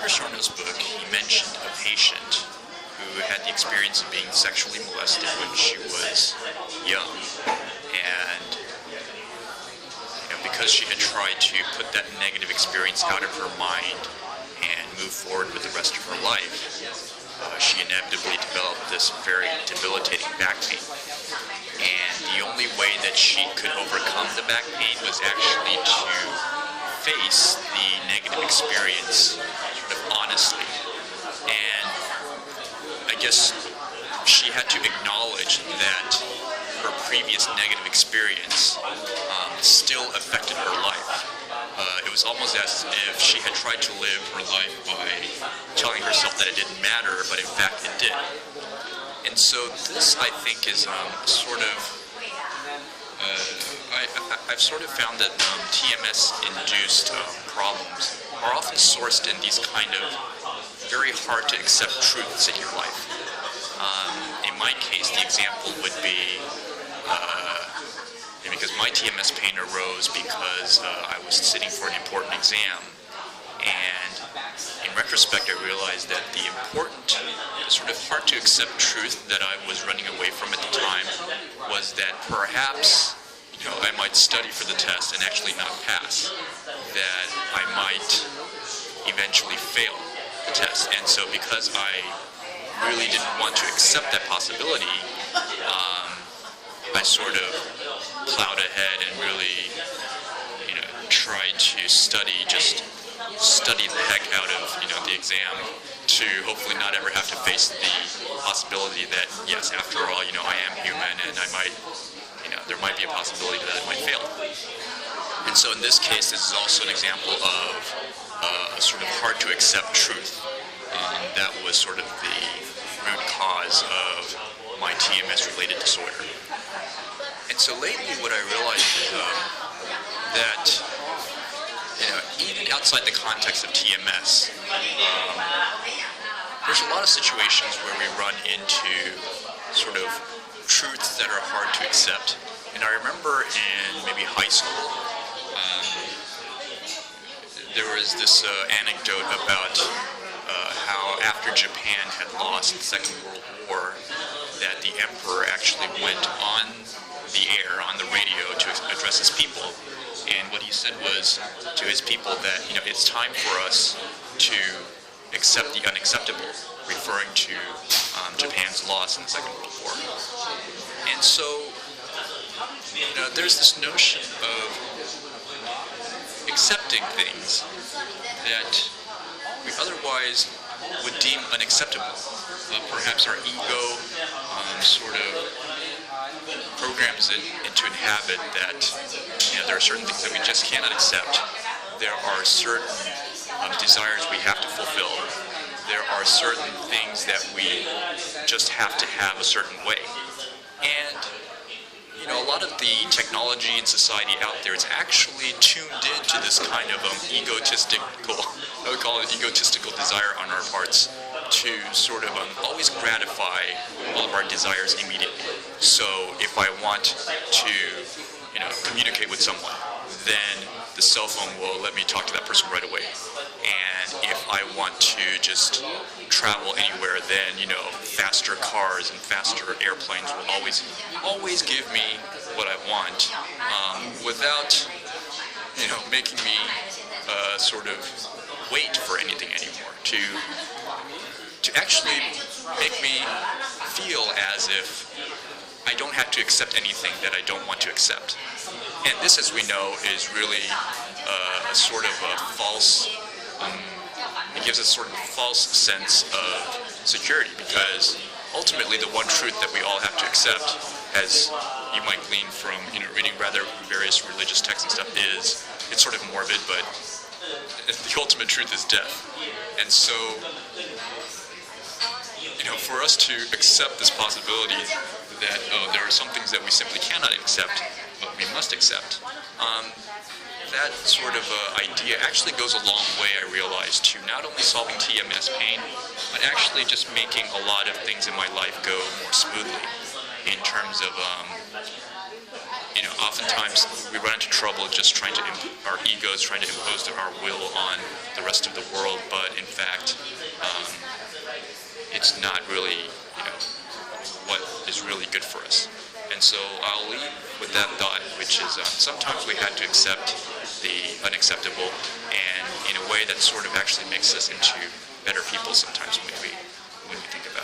Chris Sarno's book, he mentioned a patient who had the experience of being sexually molested when she was young, and because she had tried to put that negative experience out of her mind and move forward with the rest of her life, she inevitably developed this very debilitating back pain. And the only way that she could overcome the back pain was actually to face the negative experience sort of honestly. And I guess she had to acknowledge that her previous negative experience still affected her life. It was almost as if she had tried to live her life by telling herself that it didn't matter, but in fact it did. And so this, I think, is sort of, I've sort of found that TMS-induced problems are often sourced in these kind of very hard to accept truths in your life. In my case, the example would be, because my TMS pain arose because I was sitting for an important exam, and in retrospect I realized that the important, sort of hard to accept truth that I was running away from at the time was that perhaps, I might study for the test and actually not pass, that I might eventually fail the test. And so because I really didn't want to accept that possibility, I sort of plowed ahead and really, tried to study the heck out of, the exam to hopefully not ever have to face the possibility that, yes, after all, I am human and I might, there might be a possibility that I might fail. And so in this case, this is also an example of a sort of hard to accept truth. That was sort of the root cause of my TMS-related disorder. And so lately what I realized is that, even outside the context of TMS, there's a lot of situations where we run into sort of truths that are hard to accept. And I remember in maybe high school, there was this anecdote about how after Japan had lost the Second World War, that the emperor actually went on the air, on the radio, to address his people. And what he said was to his people that, it's time for us to accept the unacceptable, referring to Japan's loss in the Second World War. And so, there's this notion of accepting things that we otherwise would deem unacceptable. Perhaps our ego sort of programs it into a habit that there are certain things that we just cannot accept. There are certain desires we have to fulfill. There are certain things that we just have to have a certain way. And a lot of the technology and society out there is actually tuned into this kind of egotistical, I would call it egotistical desire on our parts to sort of always gratify all of our desires immediately. So if I want to, communicate with someone, then the cell phone will let me talk to that person right away. And if I want to just travel anywhere, then, faster cars and faster airplanes will always give me what I want, without, making me sort of wait for anything anymore, to actually make me feel as if I don't have to accept anything that I don't want to accept. And this, as we know, is really a sort of a false, it gives us sort of a false sense of security, because ultimately the one truth that we all have to accept, as you might glean from, reading rather various religious texts and stuff, is, it's sort of morbid, but the ultimate truth is death. And so, for us to accept this possibility that, there are some things that we simply cannot accept, but we must accept, that sort of idea actually goes a long way, I realize, to not only solving TMS pain, but actually just making a lot of things in my life go more smoothly, in terms of, oftentimes we run into trouble just trying to, our egos trying to impose our will on the rest of the world, but in fact, it's not really, what is really good for us. And so I'll leave with that thought, which is sometimes we had to accept the unacceptable, and in a way that sort of actually makes us into better people sometimes when we think about it.